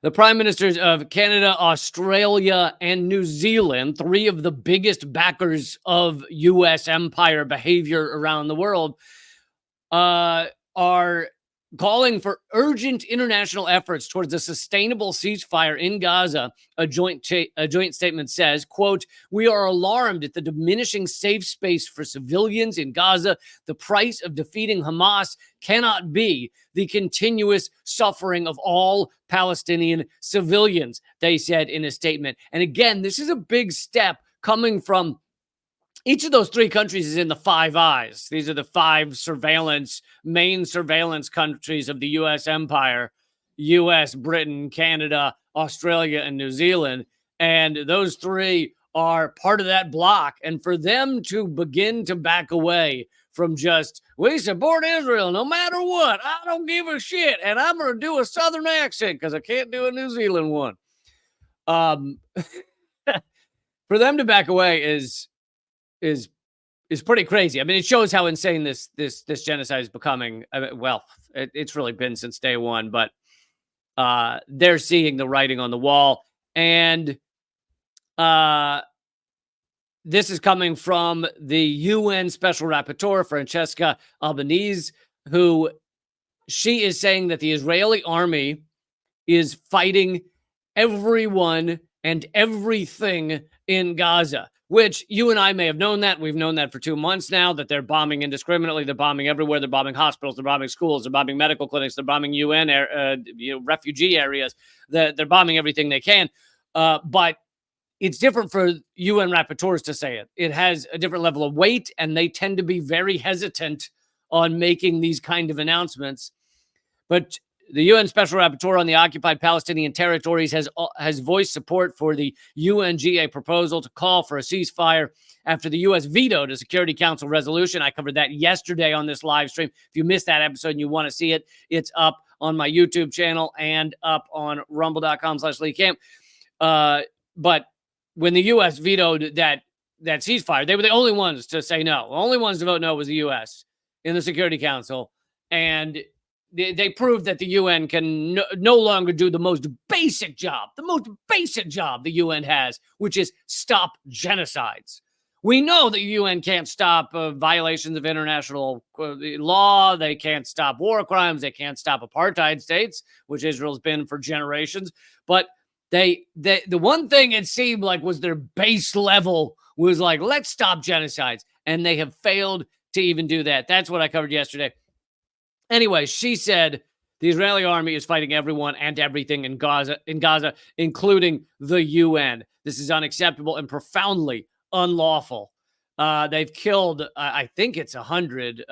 The prime ministers of Canada, Australia, and New Zealand, three of the biggest backers of U.S. empire behavior around the world, are calling for urgent international efforts towards a sustainable ceasefire in Gaza. A joint statement says, quote, "We are alarmed at the diminishing safe space for civilians in Gaza. The price of defeating Hamas cannot be the continuous suffering of all Palestinian civilians," they said in a statement. And again, this is a big step coming from each of those three countries is in the Five Eyes. These are the five main surveillance countries of the U.S. empire: U.S., Britain, Canada, Australia, and New Zealand. And those three are part of that block. And for them to begin to back away from just, we support Israel no matter what, I don't give a shit, and I'm going to do a Southern accent because I can't do a New Zealand one. For them to back away is pretty crazy. I mean, it shows how insane this genocide is becoming. I mean, well, it's really been since day one, but they're seeing the writing on the wall. And this is coming from the UN Special Rapporteur, Francesca Albanese, who she is saying that the Israeli army is fighting everyone and everything in Gaza, which you and I may have known that. We've known that for 2 months now, that they're bombing indiscriminately. They're bombing everywhere. They're bombing hospitals. They're bombing schools. They're bombing medical clinics. They're bombing UN refugee areas. They're bombing everything they can. But it's different for UN rapporteurs to say it. It has a different level of weight, and they tend to be very hesitant on making these kind of announcements. But the UN Special Rapporteur on the occupied Palestinian territories has voiced support for the UNGA proposal to call for a ceasefire after the U.S. vetoed a Security Council resolution. I covered that yesterday on this live stream. If you missed that episode and you want to see it, it's up on my YouTube channel and up on rumble.com/leecamp. But when the U.S. vetoed that ceasefire, they were the only ones to say no. The only ones to vote no was the U.S. in the Security Council. And they proved that the UN can no longer do the most basic job the UN has, which is stop genocides. We know that the UN can't stop violations of international law. They can't stop war crimes. They can't stop apartheid states, which Israel's been for generations. But the one thing it seemed like was their base level was like, let's stop genocides. And they have failed to even do that. That's what I covered yesterday. Anyway, she said the Israeli army is fighting everyone and everything in Gaza, including the UN. This is unacceptable and profoundly unlawful. They've killed, I think it's 100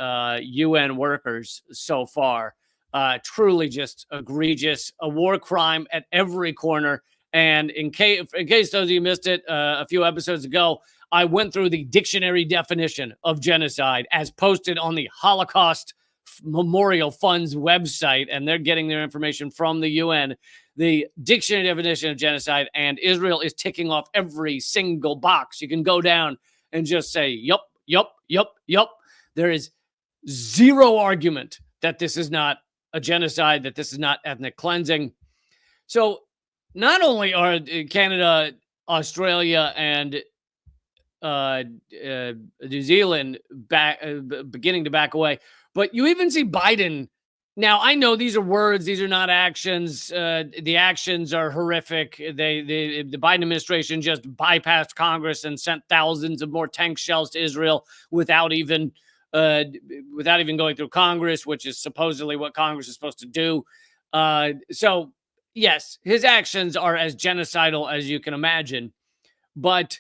UN workers so far. Truly just egregious, a war crime at every corner. And in case those of you missed it a few episodes ago, I went through the dictionary definition of genocide as posted on the Holocaust Memorial Fund's website, and they're getting their information from the UN. The dictionary definition of genocide, and Israel is ticking off every single box. You can go down and just say, yup, yup, yup, yup. There is zero argument that this is not a genocide, that this is not ethnic cleansing. So not only are Canada, Australia, and New Zealand beginning to back away, but you even see Biden. Now, I know these are words. These are not actions. The actions are horrific. The Biden administration just bypassed Congress and sent thousands of more tank shells to Israel without even going through Congress, which is supposedly what Congress is supposed to do. So, yes, his actions are as genocidal as you can imagine. But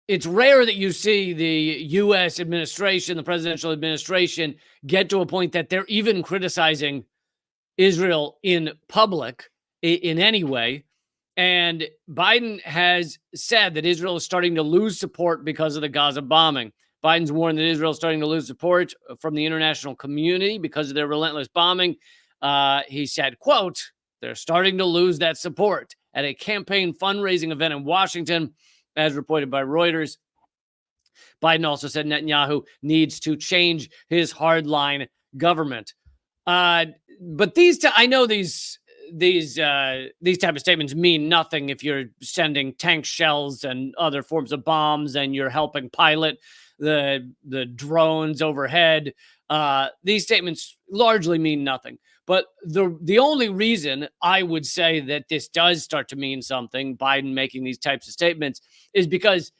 it's rare that you see the U.S. administration, the presidential administration, get to a point that they're even criticizing Israel in public in any way. And Biden has said that Israel is starting to lose support because of the Gaza bombing. Biden's warned that Israel is starting to lose support from the international community because of their relentless bombing. He said, quote, they're starting to lose that support at a campaign fundraising event in Washington, as reported by Reuters. Biden also said Netanyahu needs to change his hardline government. Uh, but I know these type of statements mean nothing if you're sending tank shells and other forms of bombs and you're helping pilot the drones overhead. These statements largely mean nothing. But the only reason I would say that this does start to mean something, Biden making these types of statements, is because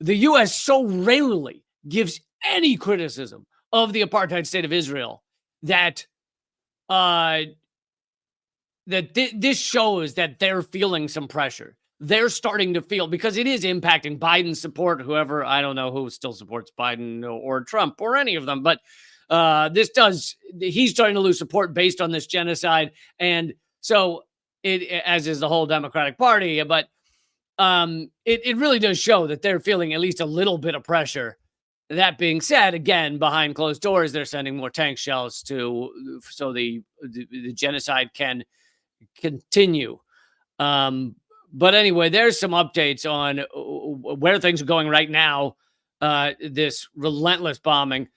the U.S. so rarely gives any criticism of the apartheid state of Israel that uh, this shows that they're feeling some pressure. They're starting to feel, because it is impacting Biden's support. Whoever, I don't know who still supports Biden or Trump or any of them, but he's starting to lose support based on this genocide. And so as is the whole Democratic Party, but it really does show that they're feeling at least a little bit of pressure. That being said, again, behind closed doors, they're sending more tank shells so the genocide can continue. But anyway, there's some updates on where things are going right now. This relentless bombing.